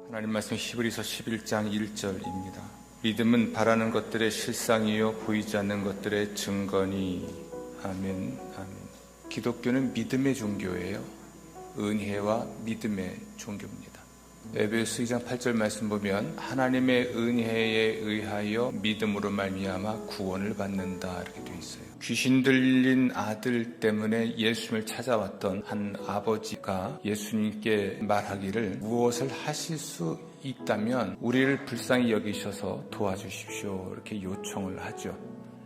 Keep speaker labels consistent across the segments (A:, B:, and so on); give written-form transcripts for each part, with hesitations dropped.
A: 하나님 말씀 히브리서 11장 1절입니다. 믿음은 바라는 것들의 실상이요 보이지 않는 것들의 증거니. 아멘. 아멘. 기독교는 믿음의 종교예요. 은혜와 믿음의 종교입니다. 에베소 2장 8절 말씀 보면 하나님의 은혜에 의하여 믿음으로 말미암아 구원을 받는다 이렇게 되어 있어요. 귀신 들린 아들 때문에 예수님을 찾아왔던 한 아버지가 예수님께 말하기를 무엇을 하실 수 있다면 우리를 불쌍히 여기셔서 도와주십시오 이렇게 요청을 하죠.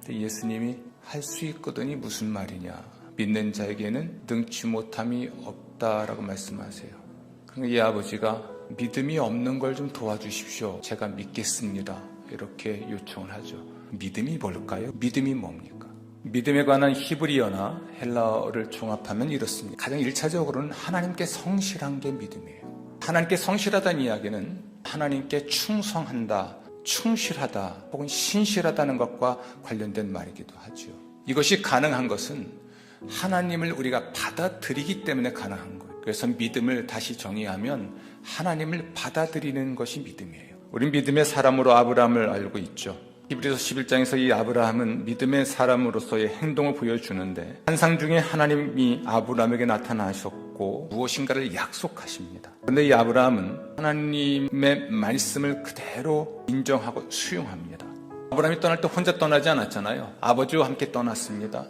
A: 근데 예수님이 할 수 있거든이 무슨 말이냐, 믿는 자에게는 능치 못함이 없다라고 말씀하세요. 그러니까 이 아버지가 믿음이 없는 걸 좀 도와주십시오, 제가 믿겠습니다 이렇게 요청을 하죠. 믿음이 뭘까요? 믿음이 뭡니까? 믿음에 관한 히브리어나 헬라어를 종합하면 이렇습니다. 가장 1차적으로는 하나님께 성실한 게 믿음이에요. 하나님께 성실하다는 이야기는 하나님께 충성한다, 충실하다 혹은 신실하다는 것과 관련된 말이기도 하죠. 이것이 가능한 것은 하나님을 우리가 받아들이기 때문에 가능한 거예요. 그래서 믿음을 다시 정의하면 하나님을 받아들이는 것이 믿음이에요. 우린 믿음의 사람으로 아브라함을 알고 있죠. 히브리서 11장에서 이 아브라함은 믿음의 사람으로서의 행동을 보여주는데 환상 중에 하나님이 아브라함에게 나타나셨고 무엇인가를 약속하십니다. 그런데 이 아브라함은 하나님의 말씀을 그대로 인정하고 수용합니다. 아브라함이 떠날 때 혼자 떠나지 않았잖아요. 아버지와 함께 떠났습니다.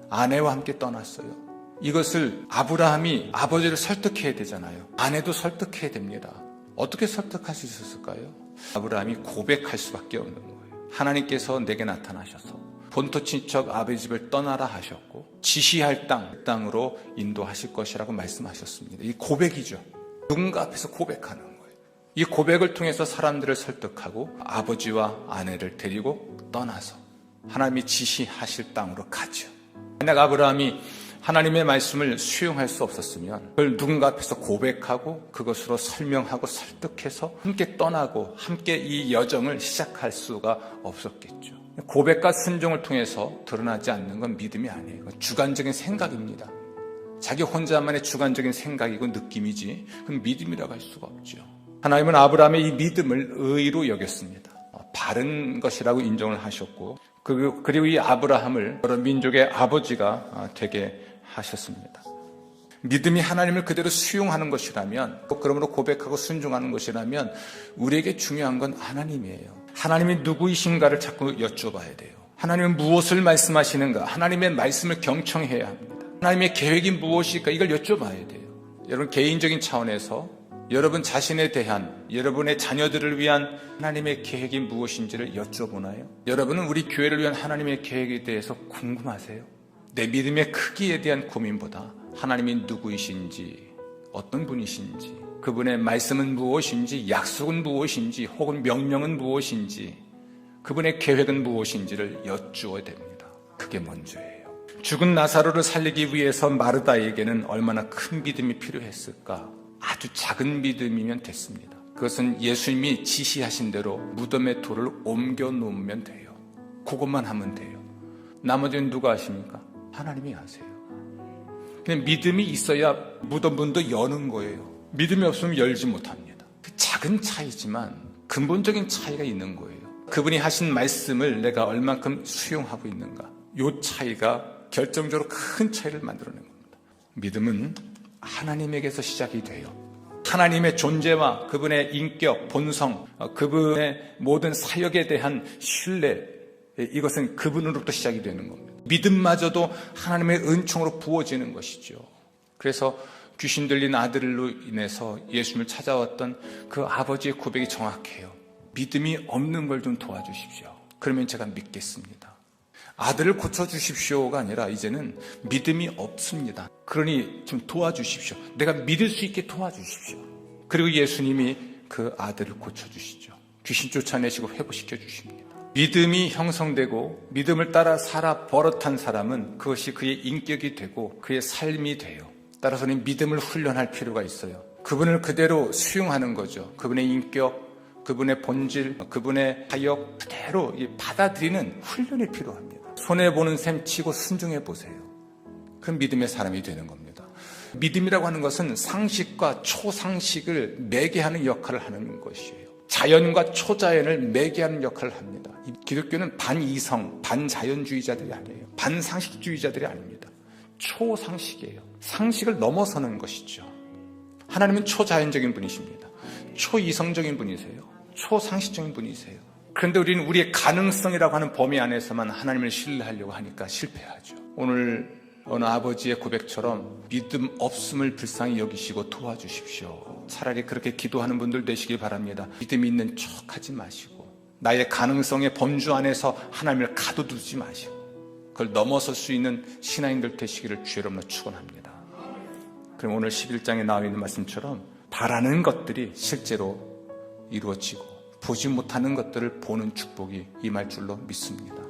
A: 아내와 함께 떠났어요. 이것을 아브라함이 아버지를 설득해야 되잖아요. 아내도 설득해야 됩니다. 어떻게 설득할 수 있었을까요? 아브라함이 고백할 수밖에 없는 거예요. 하나님께서 내게 나타나셔서 본토 친척 아버지 집을 떠나라 하셨고 지시할 땅으로 인도하실 것이라고 말씀하셨습니다. 이 고백이죠. 누군가 앞에서 고백하는 거예요. 이 고백을 통해서 사람들을 설득하고 아버지와 아내를 데리고 떠나서 하나님이 지시하실 땅으로 가죠. 만약 아브라함이 하나님의 말씀을 수용할 수 없었으면 그걸 누군가 앞에서 고백하고 그것으로 설명하고 설득해서 함께 떠나고 함께 이 여정을 시작할 수가 없었겠죠. 고백과 순종을 통해서 드러나지 않는 건 믿음이 아니에요. 주관적인 생각입니다. 자기 혼자만의 주관적인 생각이고 느낌이지 그건 믿음이라고 할 수가 없죠. 하나님은 아브라함의 이 믿음을 의로 여겼습니다. 바른 것이라고 인정을 하셨고 그리고 이 아브라함을 여러 민족의 아버지가 되게 하셨습니다. 믿음이 하나님을 그대로 수용하는 것이라면, 그러므로 고백하고 순종하는 것이라면 우리에게 중요한 건 하나님이에요. 하나님이 누구이신가를 자꾸 여쭤봐야 돼요. 하나님은 무엇을 말씀하시는가? 하나님의 말씀을 경청해야 합니다. 하나님의 계획이 무엇일까? 이걸 여쭤봐야 돼요. 여러분 개인적인 차원에서 여러분 자신에 대한, 여러분의 자녀들을 위한 하나님의 계획이 무엇인지를 여쭤보나요? 여러분은 우리 교회를 위한 하나님의 계획에 대해서 궁금하세요? 내 믿음의 크기에 대한 고민보다 하나님이 누구이신지, 어떤 분이신지, 그분의 말씀은 무엇인지, 약속은 무엇인지, 혹은 명령은 무엇인지, 그분의 계획은 무엇인지를 여쭈어야 됩니다. 그게 먼저예요. 죽은 나사로를 살리기 위해서 마르다에게는 얼마나 큰 믿음이 필요했을까? 아주 작은 믿음이면 됐습니다. 그것은 예수님이 지시하신 대로 무덤의 돌을 옮겨 놓으면 돼요. 그것만 하면 돼요. 나머지는 누가 하십니까? 하나님이 하세요. 그냥 믿음이 있어야 무덤 문도 여는 거예요. 믿음이 없으면 열지 못합니다. 그 작은 차이지만 근본적인 차이가 있는 거예요. 그분이 하신 말씀을 내가 얼만큼 수용하고 있는가, 이 차이가 결정적으로 큰 차이를 만들어낸 겁니다. 믿음은 하나님에게서 시작이 돼요. 하나님의 존재와 그분의 인격, 본성, 그분의 모든 사역에 대한 신뢰, 이것은 그분으로부터 시작이 되는 겁니다. 믿음마저도 하나님의 은총으로 부어지는 것이죠. 그래서 귀신 들린 아들로 인해서 예수님을 찾아왔던 그 아버지의 고백이 정확해요. 믿음이 없는 걸 좀 도와주십시오. 그러면 제가 믿겠습니다. 아들을 고쳐주십시오가 아니라 이제는 믿음이 없습니다. 그러니 좀 도와주십시오. 내가 믿을 수 있게 도와주십시오. 그리고 예수님이 그 아들을 고쳐주시죠. 귀신 쫓아내시고 회복시켜 주십니다. 믿음이 형성되고 믿음을 따라 살아 버릇한 사람은 그것이 그의 인격이 되고 그의 삶이 돼요. 따라서는 믿음을 훈련할 필요가 있어요. 그분을 그대로 수용하는 거죠. 그분의 인격, 그분의 본질, 그분의 사역 그대로 받아들이는 훈련이 필요합니다. 손해보는 셈 치고 순종해 보세요. 그럼 믿음의 사람이 되는 겁니다. 믿음이라고 하는 것은 상식과 초상식을 매개하는 역할을 하는 것이에요. 자연과 초자연을 매개하는 역할을 합니다. 기독교는 반이성, 반자연주의자들이 아니에요. 반상식주의자들이 아닙니다. 초상식이에요. 상식을 넘어서는 것이죠. 하나님은 초자연적인 분이십니다. 초이성적인 분이세요. 초상식적인 분이세요. 그런데 우리는 우리의 가능성이라고 하는 범위 안에서만 하나님을 신뢰하려고 하니까 실패하죠. 오늘 어느 아버지의 고백처럼 믿음 없음을 불쌍히 여기시고 도와주십시오. 차라리 그렇게 기도하는 분들 되시길 바랍니다. 믿음이 있는 척하지 마시고 나의 가능성의 범주 안에서 하나님을 가둬두지 마시고 그걸 넘어설 수 있는 신앙인들 되시기를 주의 이름으로 축원합니다. 그럼 오늘 11장에 나와 있는 말씀처럼 바라는 것들이 실제로 이루어지고 보지 못하는 것들을 보는 축복이 임할 줄로 믿습니다.